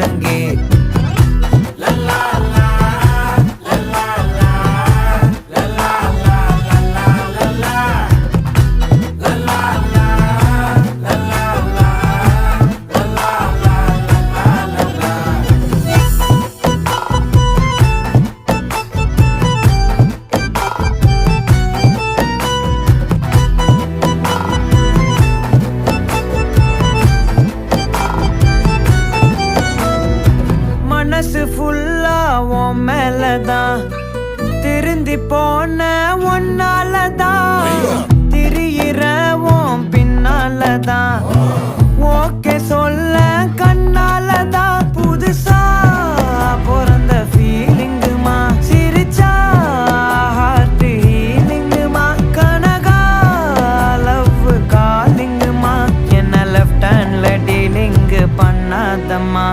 முழங்கே. மனசு ஃபுல்லா உன் மேலதான், திருந்தி போன ஒன்னாலதான், திரியிற உன் பின்னாலதான், ஓகே சொல்ல கண்ணாலதான். புதுசா பிறந்த ஃபீலிங்குமா, சிரிச்சா ஹார்ட் ஹீலிங்குமா, கனகா லவ் காலிங்குமா, என்ன லெஃப்ட் ஹேண்ட்ல டீலிங் பண்ணாதம்மா.